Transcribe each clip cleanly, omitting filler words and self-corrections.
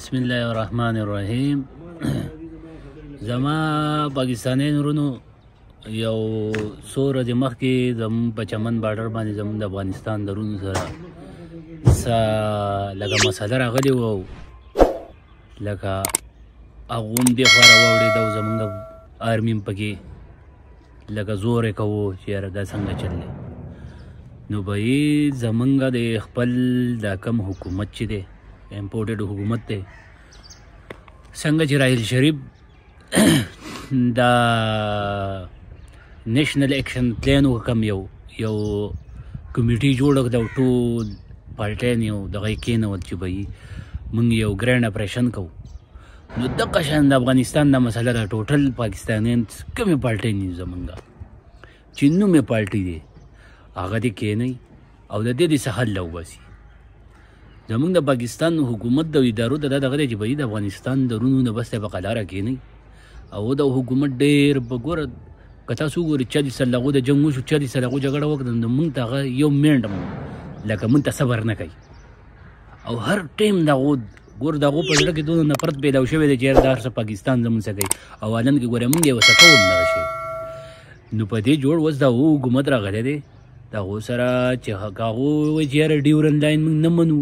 بسم الله الرحمن الرحیم. زما پاکستاني ورونو یو څو ورځې مخکې زموږ په چمن باډر باندې زموږ د افغانستان د ورونو سره لکه مسله راغلې وه، لکه هغه هم دې خوا راواوړېده او زموږ آرمي هم پکې لکه زور یې کوو چې یاره دا څنګه چل دی. نو به یې زموږ د خپل دا کم حکومت چې دی امپورټډ حکومت دی، څنګه چې راحیل شریف دا نیشنل ایکشن پلان وکم یو کمیټي جوړه کړه او ټول پارټیان یو دغه یې کېنول چې به موږ یو ګرینډ اپریشن کوو. نو دغه شان د افغانستان دا مسله ده، ټوټل پاکستانیان کومې پارټۍ نه زمونږ چې نوم یې پارټي دی هغه دې کېنئ او د دې څه حل وباسي. زمونږ د پاکستان حکومت د ادارو ته دا دغه دی چې به د افغانستان د رونو نه بس په قلاره کېنئ او د حکومت ډېر په ګوره که تاسو وګورئ 40 سال هغو د جنګ وشو، 40 سال هغو جګړه وکړه، نو موږ ته هغه یو منټ لکه موږ ته صبر نه کوي او هر ټایم د هغو ګوره د هغو په زړه کې دونه نفرت پیدا شوی دی چې یاره دا هر څه پاکستان زموږ څه کوي او حالان کې ګوره موږ یې ورته کوو همدغه شی. نو په دې جوړ اوس د هغو حکومت راغلی دی، د هغو سره چې هغو وایي چې یاره ډیورنډ لاین موږ نه منو،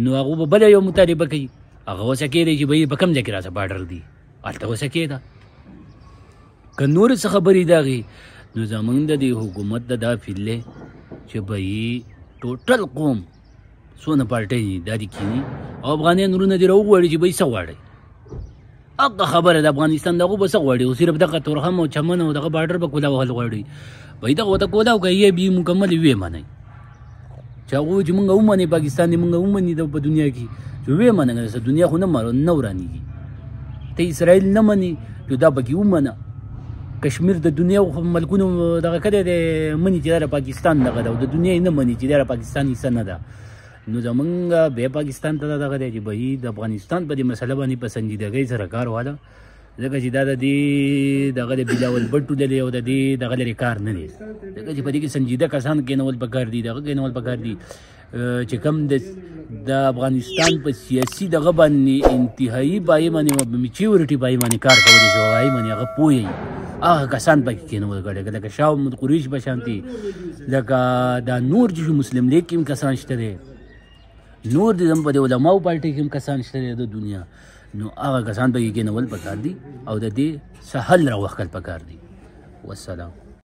نو هغو به بله یو مطالبه کوي، هغه اوسه کېدی چې به یې په کوم ځای کې راځه باډر دی هلته اوسه کېده. که نورې څه خبرې د هغې، نو زموږ د دې حکومت د دا فیل دی چې به یې ټوټل قوم څونه پارټۍ دي دا دې کښېني او افغانیان وروڼه دې راوغواړي چې به یې څه غواړئ. هغه خبره د افغانستان د هغو به څه غواړي، او صرف دغه تورخم او چمن او دغه باډر به کولا وهل غواړي. به یې دغه ورته کولا وکړئ یې به مکمل ویې منئ چې هغه چې مونږ ومنئ پاکستان دې مونږ ومني په دنیا کې چې ویې منه، که دنیا خو نه ورانېږي. ته اسرائیل نه مني نو دا پکې ومنه. کشمیر د دنیا ملکونو دغه کړی دی مني چې دا د پاکستان دغه ده او د دنیا یې نه مني چې دا د پاکستان حصه نه ده. نو زمونږ بیا پاکستان ته دغه دی چې به د افغانستان په دې مسله باندې په سنجیدګۍ سره کار واله، ځکه چې دا د دې دغه د بلاول بټو دی او د دې دغه لرې کار نه دی، ځکه چې په دې کې سنجیده کسان کېنول پکار دي، دغه کېنول پکار دي چې کوم د افغانستان په سیاسي دغه باندې انتهایي پایې باندې میچیورټي پایې باندې کار کولی شي، هغه باندې هغه پوهیږي، هغه کسان پکې کېنول کړی، لکه شاه محمود قریش به شانتي، لکه دا نور چې مسلم لیگ کې هم کسان شته دی، نور د په د علماو پارټۍ کې هم کسان شته دی د دنیا، نو هغه کسان پکې کېنول پکار دي او د دې څه حل راوښکل پکار دي. والسلام.